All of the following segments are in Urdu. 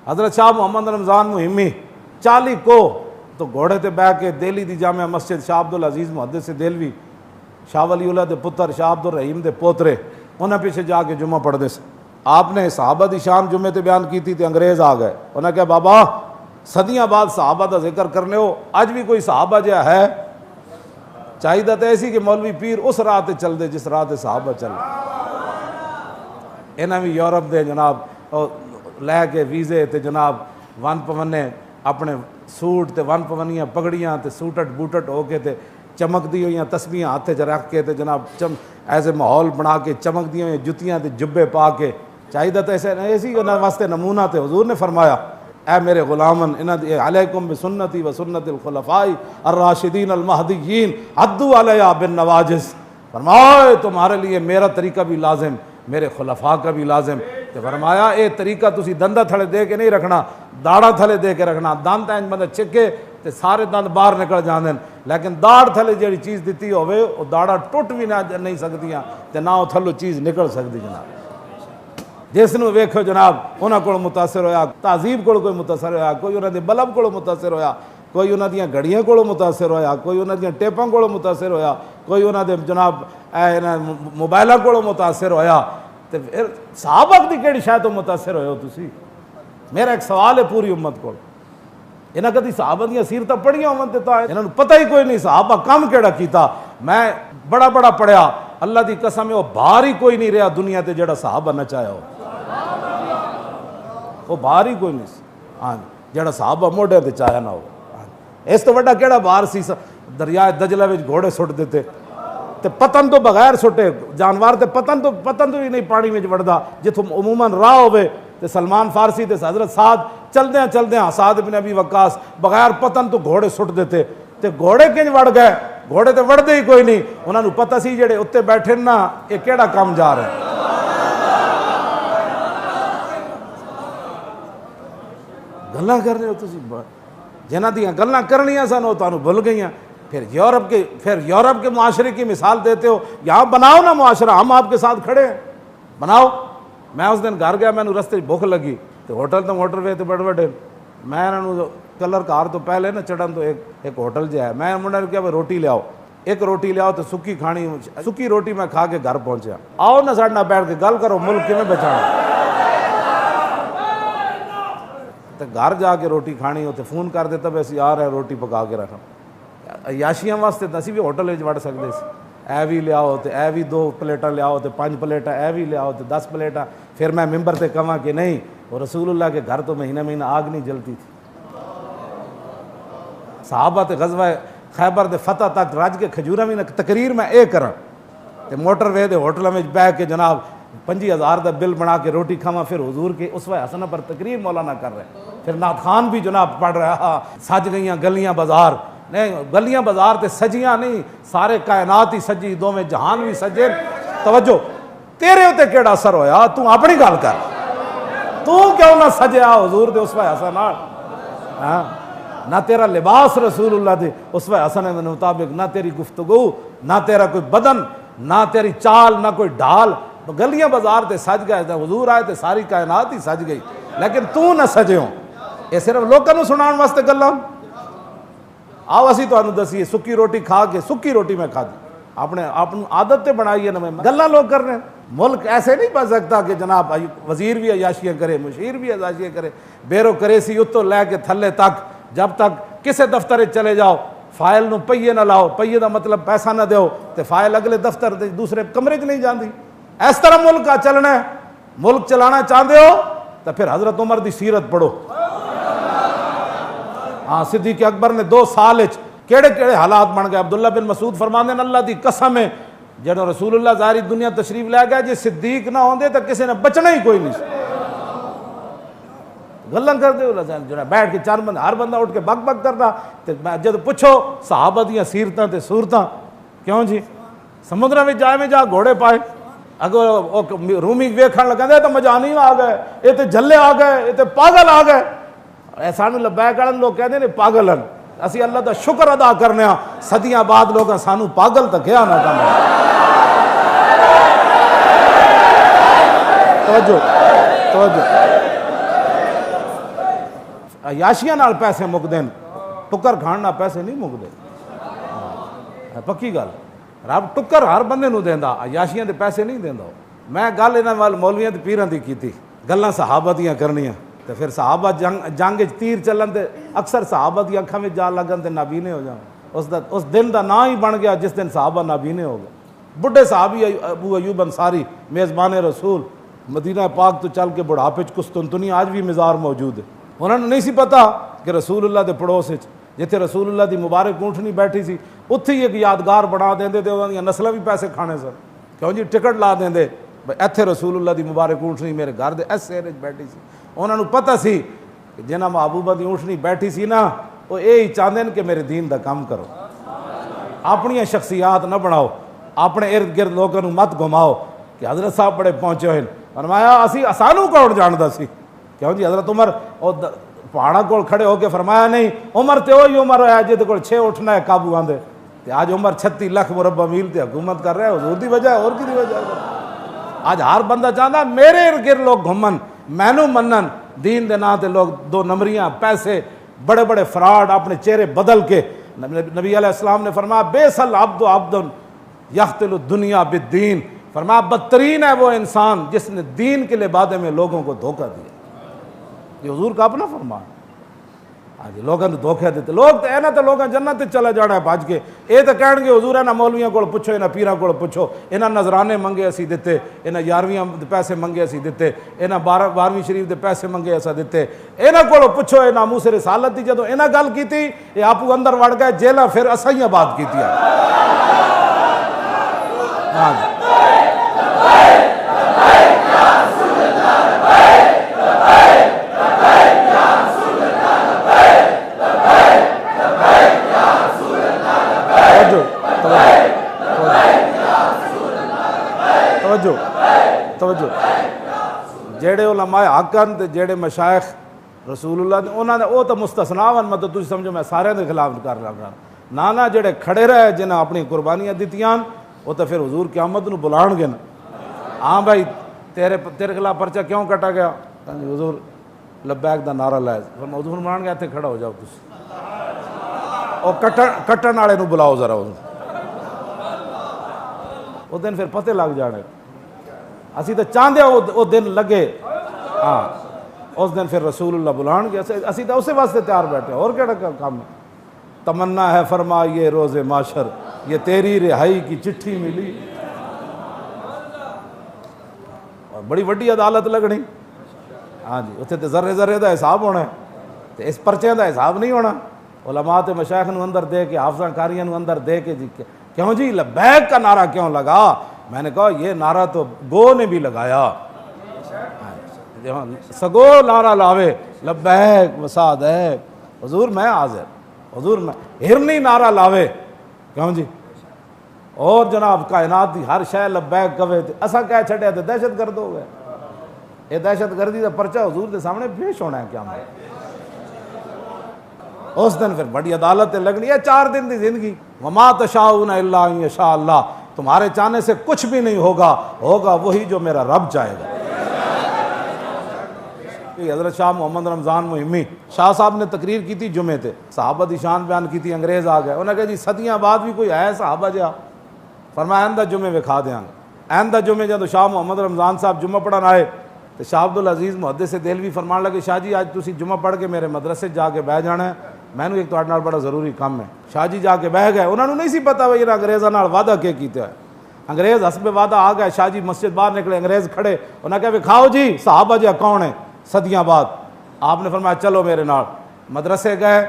حضرت شاہ محمد رمضان مہمی 40 کو تو گھوڑے تے بہ کے دہلی دی جامع مسجد شاہ عبد العزیز محدث دہلوی شاہ ولی اللہ دے پتر شاہ عبد الرحیم دے پوترے انہیں پیچھے جا کے جمعہ پڑھ دے سے. آپ نے صحابہ دی شان جمعے تے بیان کی تھی تے انگریز آ گئے. انہیں کہا بابا صدیاں بعد صحابہ دا ذکر کرنے ہو, اج بھی کوئی صحابہ جہا ہے؟ چاہیے تو ایسی کہ مولوی پیر اس راہ تے چل دے جس راہ تے صحابہ چل. انہیں بھی یورپ دے جناب لے کے ویزے تے جناب ون پونے اپنے سوٹ تے ون پونیاں پگڑیاں تے سوٹٹ بوٹٹ ہو کے تے چمک دی ہوئی تسبیحاں ہاتھ چ رکھ کے تے جناب ایسے ماحول بنا کے چمک دی ہوئی جتیاں تے جبے پا کے. چاہیے تو ایسی انہوں واسطے نمونہ تے حضور نے فرمایا اے میرے غلامن علیکم بسنتی و سنت الخلفاء الراشدین المہدیین عضوا علیہا بالنواجذ. فرمایا تمہارے لیے میرا طریقہ بھی لازم, میرے خلفاء کا بھی لازم. تو فرمایا اے طریقہ تسی دندہ تھلے دے کے نہیں رکھنا, داڑا تھلے دے کے رکھنا. دند اینج بندہ چکے تے سارے دند باہر نکل جاندے, لیکن داڑ تھلے جڑی چیز دیتی ہوئے وہ داڑا ٹوٹ بھی نہیں سکدیاں تے نہ وہ تھلو چیز نکل سکتی. جناب جس نو ویکھو جناب انہاں کول متاثر ہویا, تہذیب کول کوئی متاثر ہویا, کوئی انہاں دے بلب کول متاثر ہویا, کوئی انہاں دیاں گھڑیاں کول متاثر ہویا, کوئی انہاں دیاں ٹیپاں کول متاثر ہویا, کوئی انہاں دے جناب موبائلاں کول متاثر ہویا. تے پھر صحابہ دی کیڑی شے تو متاثر ہوئے ہو تسی؟ میرا ایک سوال ہے پوری امت کو, انہاں کدی صحابہ دیاں سیرتاں پڑھیاں ہون تے تا انہاں نوں پتہ ہی کوئی نہیں صحابہ کم کیڑا کیتا. میں بڑا بڑا پڑھیا, اللہ دی قسم ہے وہ باہر ہی کوئی نہیں رہا دنیا تے جڑا صحابہ نہ چاہیا ہو. وہ باہر ہی کوئی نہیں ہاں جڑا صحابہ موڈے تے چاہیا نہ ہو. اس تو بڑا کیڑا باہر سی دریائے دجلہ وچ گھوڑے سٹ دیتے تے پتن تو بغیر سٹے جانور تے پتن تو بھی نہیں پانی وچ وڑدا. جتھوں عموماً راہ ہوے تے سلمان فارسی تے حضرت سعد چلدیاں سعد بن ابی وقاص بغیر پتن تو گھوڑے سٹ دیتے تے گھوڑے کنج وڑ گئے؟ گھوڑے تے وڑدے ہی کوئی نہیں. انہاں نوں پتہ سی جڑے اتنے بیٹھے نا یہ کیڑا کام جا رہا ہے. گلاں کر رہے ہو تسی, جنہاں دیاں گلاں کرنیاں سن وہ تانوں بھول گئیاں. پھر یورپ کے معاشرے کی مثال دیتے ہو. یہاں بناؤ نا معاشرہ, ہم آپ کے ساتھ کھڑے ہیں, بناؤ. میں اس دن گھر گیا, میں نے رستے بھوک لگی تو ہوٹل تو موٹر وے تے بڑے بڑے میں انہوں کلر کار تو پہلے نا چڑھن تو ایک ہوٹل جو ہے میں منڈا نے کہا بھائی روٹی لے آؤ, ایک روٹی لے آؤ تو سکی کھانی. سکی روٹی میں کھا کے گھر پہنچیا. آؤ نہ ساڈے نال بیٹھ کے گل کرو ملک کیویں بچانا. تو گھر جا کے روٹی کھانی ہوتے فون کر دیتا بھی اسی آ رہے ہیں روٹی پکا کے رکھنا. عیاشیاں واسطے تو اسی بھی ہوٹل وچ وڑ سکدے سی. اے بھی لے آؤ تے اے بھی 2 پلیٹاں لے آؤ تے 5 پلیٹاں اے بھی لے آؤ تے 10 پلیٹاں. پھر میں ممبر تے کہاں کہ نہیں وہ رسول اللہ کے گھر تو مہینہ آگ نہیں جلتی تھی. صحابہ تے غزوہ خیبر دے فتح تک رج کے کھجوراں بھی تقریر میں اے کراں تے موٹر وے دے ہوٹلاں وچ بیٹھ کے جناب 25,000 دا بل بنا کے روٹی کھاواں. پھر حضور کے اسوہ حسنہ پر تقریر مولانا کر رہے. پھر نعت خان بھی جناب پڑھ رہا. سج گئیاں گلیاں بازار, نہیں گلیاں بازار تے سجیاں نہیں, سارے کائنات ہی سجی, دوویں جہان بھی سجے. توجہ, تیرے تے کیڑا اثر ہویا؟ تو اپنی گل کر, تو کیوں نہ سجیا حضور دے اسوہ حسنہ نال؟ ہاں نہ تیرا لباس رسول اللہ دے اسوہ حسنہ دے مطابق, نہ تیری گفتگو, نہ تیرا کوئی بدن, نہ تیری چال, نہ کوئی ڈھال. گلیاں بازار تے سج گئے, حضور آئے تے ساری کائنات ہی سج گئی, لیکن تو نہ سجے ہوں. یہ صرف لوگوں کو سنان واسطے گلاں. آؤ اسی تانوں دسیے سکی روٹی کھا کے, سکی روٹی میں کھا دی, اپنے عادت تے بنائی ہے نا. میں گلاں لوگ کر رہے ہیں. ملک ایسے نہیں بن سکتا کہ جناب وزیر بھی عیاشیاں کرے, مشیر بھی عیاشیاں کرے. بیرو کرے سی اتوں لے کے تھلے تک, جب تک کسے دفتر چلے جاؤ فائل نو پہیے نہ لاؤ, پہیے دا مطلب پیسہ نہ دیو, تے فائل اگلے دفتر دے دوسرے کمرے چ نہیں جاندی. اس طرح ملک کا چلنا ہے. ملک چلانا چاہتے ہو تو پھر حضرت عمر دی سیرت پڑھو. ہاں صدیق اکبر نے 2 سال کیڑے حالات بن گئے. عبداللہ بن مسعود فرماندے ہیں اللہ دی قسم ہے جدوں رسول اللہ ظاہری دنیا تشریف لے گیا, جے صدیق نہ ہوندے تو کسی نے بچنا ہی کوئی نہیں. گلاں کردے ہو جڑا بیٹھ کے 4 بندے, ہر بندہ اٹھ کے بک بک کردا. تے جد پوچھو صحابہ دیاں سیرتاں تے صورتاں, کیوں جی سمندراں وچ جا گھوڑے پائے, اگر رومی ویکھن لگے تو مجانی آ گئے, یہ تو جھلے آ گئے, یہ تو پاگل آ گئے. سانو لبیک والے لوگ کہتے ہیں پاگل ہیں. اسی اللہ دا شکر ادا کرنے ہاں صدیاں بعد لوگ سانو پاگل تو کیا نہ کرنا. توجہ عیاشیاں نال پیسے مکدے ہیں، ٹکر کھان نال پیسے نہیں مکدے، پکی گل۔ رب ٹکر ہر بندے نو دیندا، عیاشیاں دے پیسے نہیں دیندا۔ میں گل انہاں وال مولویاں تے پیراں دی کیتی، گلاں صحابہ دیاں کرنیاں تے پھر صحابہ جنگ وچ تیر چلن تے اکثر صحابہ دی اکھاں وچ جا لگن تے نابینے ہو جان۔ اس دن دا نا ہی بن گیا جس دن صحابہ نابینے ہو گئے۔ بڈھے صحابی ابو ایوب انصاری میزبان رسول مدینہ پاک تو چل کے بڑھاپے چ قسطنطنیہ آج بھی مزار موجود ہے۔ انہوں نے نہیں سی پتا کہ رسول اللہ دے پڑوس وچ جتھے رسول اللہ دی مبارک اونٹنی بیٹھی سی اتھے ہی ایک یادگار بنا دیندے تے انہاں دی نسلاں بھی پیسے کھانے سن، کیوں جی ٹکٹ لا دیندے ایتھے رسول اللہ دی مبارک اونٹنی میرے گھر دے اس ایرے وچ بیٹھی سی۔ انہاں نوں پتہ سی کہ جنہاں محبوبہ دی اونٹنی بیٹھی سی نا وہ یہی چاہتے ہیں کہ میرے دین دا کام کرو، اپنی شخصیات نہ بناؤ، اپنے ارد گرد لوگوں کو مت گھماؤ کہ حضرت صاحب بڑے پہنچے ہوئے۔ فرمایا اسی سانوں کون جاندا سی، کیوں جی حضرت عمر پہاڑاں کول کھڑے ہو کے فرمایا نہیں عمر تے وہی عمر ہے جہد کول 6 اٹھنا ہے قابو آندے تے آج عمر 36 لاکھ مربع میل تے حکومت کر رہا ہے، حضور دی وجہ ہے اور کی دی وجہ ہے۔ آج ہر بندہ چاہتا میرے ارد گرد لوگ گھومن مینوں منن، دین دے نام تے لوگ 2 نمبریاں پیسے بڑے بڑے فراڈ اپنے چہرے بدل کے۔ نبی علیہ السلام نے فرمایا بیس العبد عبد یختل الدنیا بالدین، فرمایا بدترین ہے وہ انسان جس نے دین کے لبادے میں لوگوں کو دھوکہ دیا۔ یہ حضور کا اپنا فرمان۔ آج لوگوں نے دھوکے دیتے لوگ تو اینا تو لوگوں جنت چلا جانا ہے بھاج کے، یہ تو کہن گے حضور انہاں مولویاں کو پوچھو، انہاں پیراں کو پوچھو، انہاں نذرانے منگے اسی دیتے، انہاں 11ویں دے پیسے منگے اسی دیتے، انہاں 12ویں شریف دے پیسے منگے اسا دیتے، انہاں کو پوچھو اے ناموس رسالت دی جدوں انہاں گل کیتی یہ آپو اندر وڑ گئے جیلاں پھر اسائیاں بات کیتی ہے۔ ہاں جی توجہ جڑے علماء حق ہیں تے جڑے مشائخ رسول اللہ نے انہاں نے وہ تو مستثنا ون، مطلب تسی سمجھو میں سارے دے خلاف کر رہا نا جڑے کھڑے رہے جنہاں اپنی قربانیاں دتیاں وہ تو پھر حضور قیامت نو بلان گے نا۔ ہاں بھائی تیرے خلاف پرچہ کیوں کٹا گیا؟ حضور لبیک دا نعرہ لائے، حضور مان گیا تے کھڑا ہو جاؤ تسی، اور کٹن والے نو بلاؤ ذرا، وہ دن پھر پتے لگ جانے۔ اسی تو چاہتے ہیں وہ دن لگے، ہاں اس دن پھر رسول اللہ بلان گیا، اسی تو اسی واسطے تیار بیٹھے، اور کیا کام ہے؟ تمنا ہے فرما یہ روز معاشر یہ تیری رہائی کی چٹھی ملی، اور بڑی وڈی عدالت لگنی۔ ہاں جی اتنے تو ذرے ذرے دا حساب ہونا ہے، تو اس پرچے دا حساب نہیں ہونا۔ علماء تے مشائخ نو اندر دے کے حافظاں قاریاں نو اندر دے کے جی کیوں جی لبیک کا نعرہ کیوں لگا؟ میں نے کہا یہ نعرہ تو گو نے بھی لگایا، سگو نعرہ لاوے لبیک وسعدیک، حضور میں حاضر، حضور میں ہرنی نعرہ لاوے، کیوں جی اور جناب کائنات دی ہر شے لبیک کہے تے اساں کہہ چھڈیا تے دہشت گرد ہو گئے۔ یہ دہشت گردی دا پرچہ حضور دے سامنے پیش ہونا ہے قیامت۔ اس دن پھر بڑی عدالت لگنی ہے، 4 دن دی زندگی۔ وما تشاؤون الا ان یشاء اللہ، تمہارے چاہنے سے کچھ بھی نہیں ہوگا، ہوگا وہی جو میرا رب چاہے گا۔ حضرت شاہ محمد رمضان مہمی شاہ صاحب نے تقریر کی تھی جمعے تے، صحابہ دی شان بیان کی تھی، انگریز آ گئے، انہوں نے کہا جی صدیاں بعد بھی کوئی ہے صحابہ جہا؟ فرمایا آئندہ جمعے وکھا دیاں گے۔ آئندہ جمعے جب شاہ محمد رمضان صاحب جمعہ پڑھن آئے تو شاہ عبدالعزیز محدث دہلوی فرمان لگے شاہ جی آج تسی جمعہ پڑھ کے میرے مدرسے جا کے بہ جانا ہے، میں نے ایک تہاڈے نال بڑا ضروری کام ہے۔ شاہ جی جا کے بہ گئے، انہوں نے نہیں سی پتا بھائی انگریزاں نال وعدہ کے کیتا ہے۔ انگریز حسب وعدہ آ گئے، شاہ جی مسجد باہر نکلے، انگریز کھڑے، انہوں نے کہا وکھاؤ جی صحابہ جہا کون ہے صدیاں بعد۔ آپ نے فرمایا چلو میرے نال۔ مدرسے گئے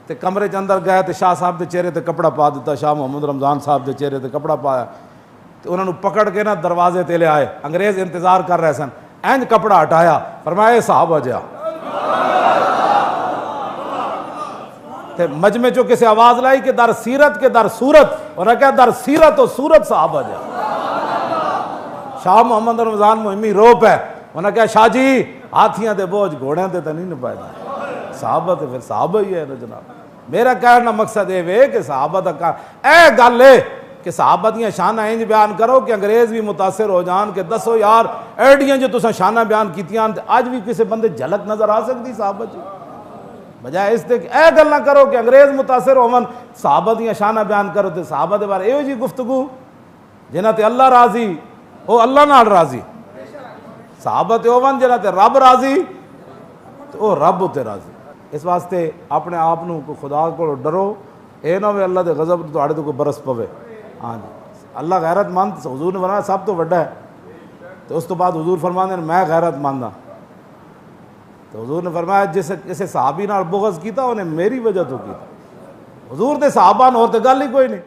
تے کمرے کے اندر گئے تے شاہ صاحب دے چہرے تے کپڑا پا دیتا، شاہ محمد رمضان صاحب دے چہرے تے کپڑا پایا، تو انہوں نے پکڑ کے نا دروازے تے لے آئے، انگریز انتظار کر رہے سن، اینج کپڑا ہٹایا، فرمایا اے صحابہ جہا۔ تے مجمع چو کسی آواز لائی کہ در سیرت کے در صورت، اور کہا در سیرت و صورت صحابہ جہا۔ شاہ محمد رمضان مہمی رو پہ، انہوں نے کہا شاہ جی ہاتھیاں دے بوجھ گھوڑیاں تے نہیں نپائے جائے، صحابہ تے پھر صحابہ ہی ہے نا جناب۔ میرا کہنا مقصد ہے کہ صحابہ دا کہا اے گل ہے کہ صحابہ دیاں شانہ انج بیان کرو کہ انگریز بھی متاثر ہو جان کہ دسو یار ایڈیاں جو تساں شانہ بیان کیتیاں آج بھی کسی بندے جھلک نظر آ سکتی صحابہ جی؟ بجائے اس تے کہ اے گل نہ کرو کہ انگریز متاثر ہون صحابہ دیاں شانہ بیان کرو تے صحابہ دے بارے ایو جی گفتگو جنہاں تے اللہ راضی او اللہ نال راضی، صحابہ تے ہون جنہاں تے رب راضی تے او رب تے راضی۔ اس واسطے اپنے آپ نو کو خدا کو ڈرو، اے نہ ہوئے اللہ دے غضب تہاڈے تے کوئی برس پوے۔ ہاں جی اللہ غیرت مند حضور نے فرمایا سب تو بڑا ہے، تو اس تو بعد حضور فرماندے میں غیرت مند ہاں۔ تو حضور نے فرمایا جسے صحابی نال بغض کیتا انہیں میری وجہ تو کیتا، حضور دے صحابہ نال تے گل ہی کوئی نہیں۔